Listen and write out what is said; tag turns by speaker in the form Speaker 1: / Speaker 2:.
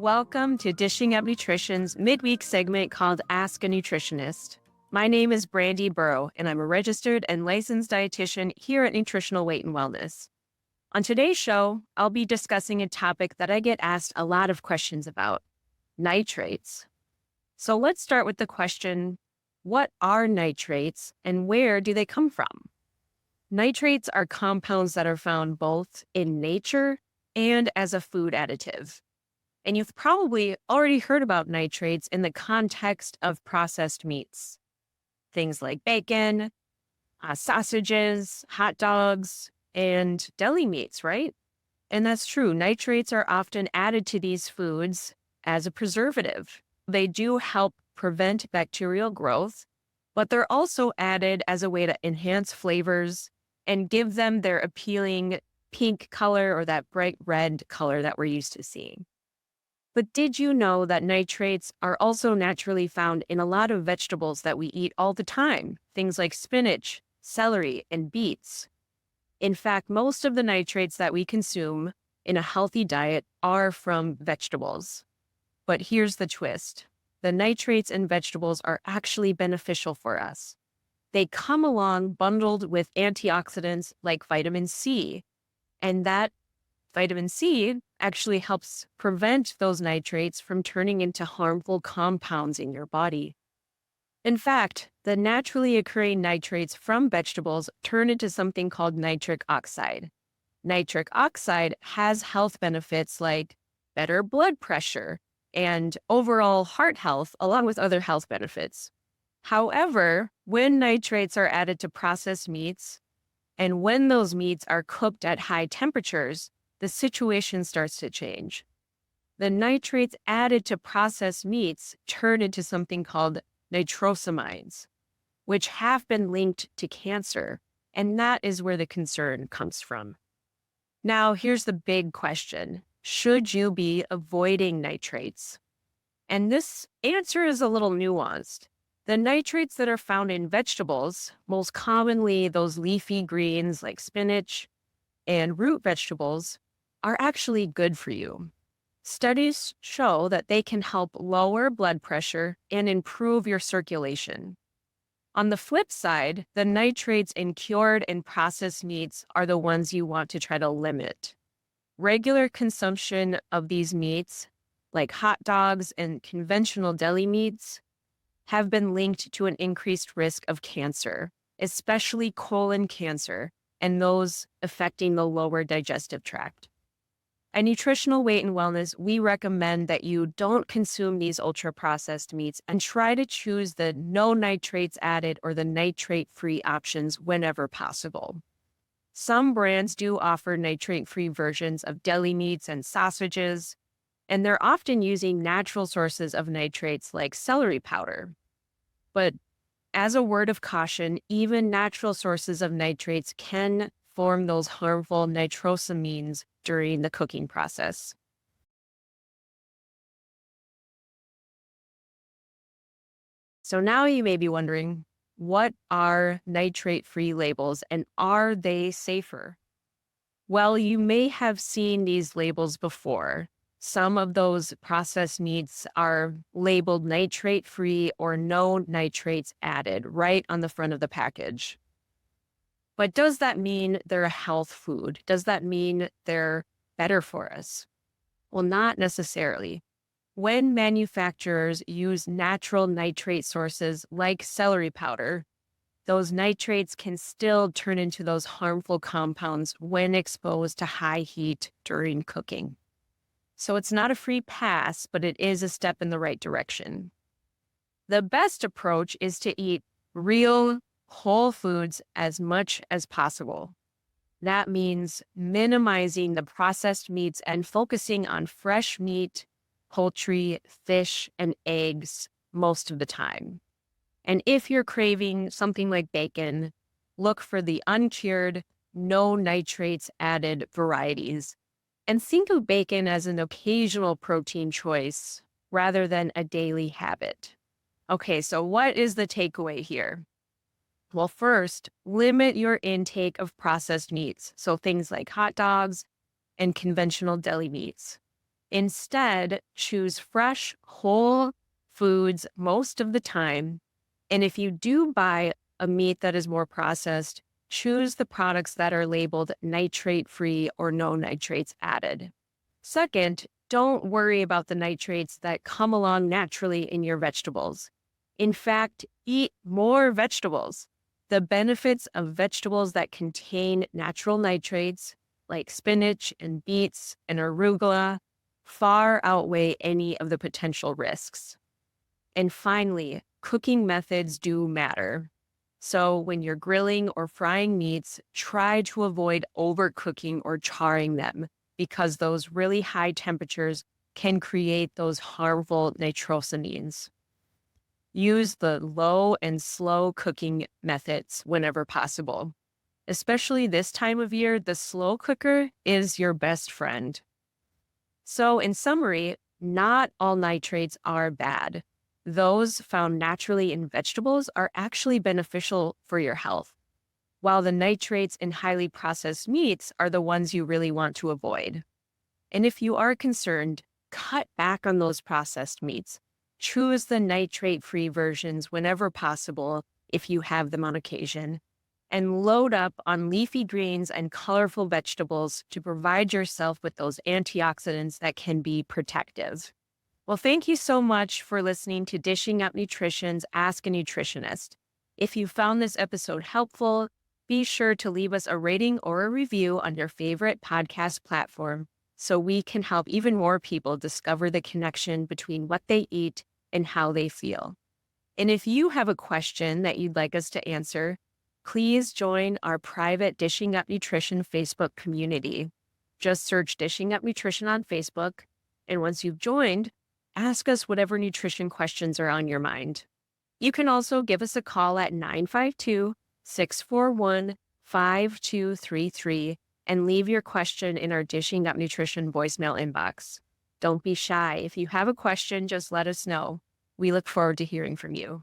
Speaker 1: Welcome to Dishing Up Nutrition's midweek segment called Ask a Nutritionist. My name is Brandy Burrow, and I'm a registered and licensed dietitian here at Nutritional Weight and Wellness. On today's show, I'll be discussing a topic that I get asked a lot of questions about: nitrates. So let's start with the question, what are nitrates and where do they come from? Nitrates are compounds that are found both in nature and as a food additive. And you've probably already heard about nitrates in the context of processed meats. Things like bacon, sausages, hot dogs, and deli meats, right? And that's true. Nitrates are often added to these foods as a preservative. They do help prevent bacterial growth, but they're also added as a way to enhance flavors and give them their appealing pink color or that bright red color that we're used to seeing. But did you know that nitrates are also naturally found in a lot of vegetables that we eat all the time? Things like spinach, celery, and beets. In fact, most of the nitrates that we consume in a healthy diet are from vegetables. But here's the twist. The nitrates in vegetables are actually beneficial for us. They come along bundled with antioxidants like vitamin C, and that vitamin C actually helps prevent those nitrates from turning into harmful compounds in your body. In fact, the naturally occurring nitrates from vegetables turn into something called nitric oxide. Nitric oxide has health benefits like better blood pressure and overall heart health, along with other health benefits. However, when nitrates are added to processed meats, and when those meats are cooked at high temperatures, the situation starts to change. The nitrates added to processed meats turn into something called nitrosamides, which have been linked to cancer, and that is where the concern comes from. Now, here's the big question. Should you be avoiding nitrates? And this answer is a little nuanced. The nitrates that are found in vegetables, most commonly those leafy greens like spinach and root vegetables, are actually good for you. Studies show that they can help lower blood pressure and improve your circulation. On the flip side, the nitrates in cured and processed meats are the ones you want to try to limit. Regular consumption of these meats, like hot dogs and conventional deli meats, have been linked to an increased risk of cancer, especially colon cancer and those affecting the lower digestive tract. At Nutritional Weight and Wellness, we recommend that you don't consume these ultra-processed meats and try to choose the no nitrates added or the nitrate-free options whenever possible. Some brands do offer nitrate-free versions of deli meats and sausages, and they're often using natural sources of nitrates like celery powder. But as a word of caution, even natural sources of nitrates can form those harmful nitrosamines during the cooking process. So now you may be wondering, what are nitrate-free labels and are they safer? Well, you may have seen these labels before. Some of those processed meats are labeled nitrate-free or no nitrates added right on the front of the package. But does that mean they're a health food? Does that mean they're better for us? Well, not necessarily. When manufacturers use natural nitrate sources like celery powder, those nitrates can still turn into those harmful compounds when exposed to high heat during cooking. So it's not a free pass, but it is a step in the right direction. The best approach is to eat real, whole foods as much as possible. That means minimizing the processed meats and focusing on fresh meat, poultry, fish, and eggs most of the time. And if you're craving something like bacon, look for the uncured, no nitrates added varieties. And think of bacon as an occasional protein choice rather than a daily habit. Okay, so what is the takeaway here? Well, first, limit your intake of processed meats, so things like hot dogs and conventional deli meats. Instead, choose fresh, whole foods most of the time. And if you do buy a meat that is more processed, choose the products that are labeled nitrate free or no nitrates added. Second, don't worry about the nitrates that come along naturally in your vegetables. In fact, eat more vegetables. The benefits of vegetables that contain natural nitrates, like spinach and beets and arugula, far outweigh any of the potential risks. And finally, cooking methods do matter. So when you're grilling or frying meats, try to avoid overcooking or charring them because those really high temperatures can create those harmful nitrosamines. Use the low and slow cooking methods whenever possible. Especially this time of year, the slow cooker is your best friend. So in summary, not all nitrates are bad. Those found naturally in vegetables are actually beneficial for your health, while the nitrates in highly processed meats are the ones you really want to avoid. And if you are concerned, cut back on those processed meats. Choose the nitrate-free versions whenever possible if you have them on occasion, and load up on leafy greens and colorful vegetables to provide yourself with those antioxidants that can be protective. Well, thank you so much for listening to Dishing Up Nutrition's Ask a Nutritionist. If you found this episode helpful, be sure to leave us a rating or a review on your favorite podcast platform so we can help even more people discover the connection between what they eat and how they feel. And if you have a question that you'd like us to answer, please join our private Dishing Up Nutrition Facebook community. Just search Dishing Up Nutrition on Facebook, and once you've joined, ask us whatever nutrition questions are on your mind. You can also give us a call at 952-641-5233 and leave your question in our Dishing Up Nutrition voicemail inbox. Don't be shy. If you have a question, just let us know. We look forward to hearing from you.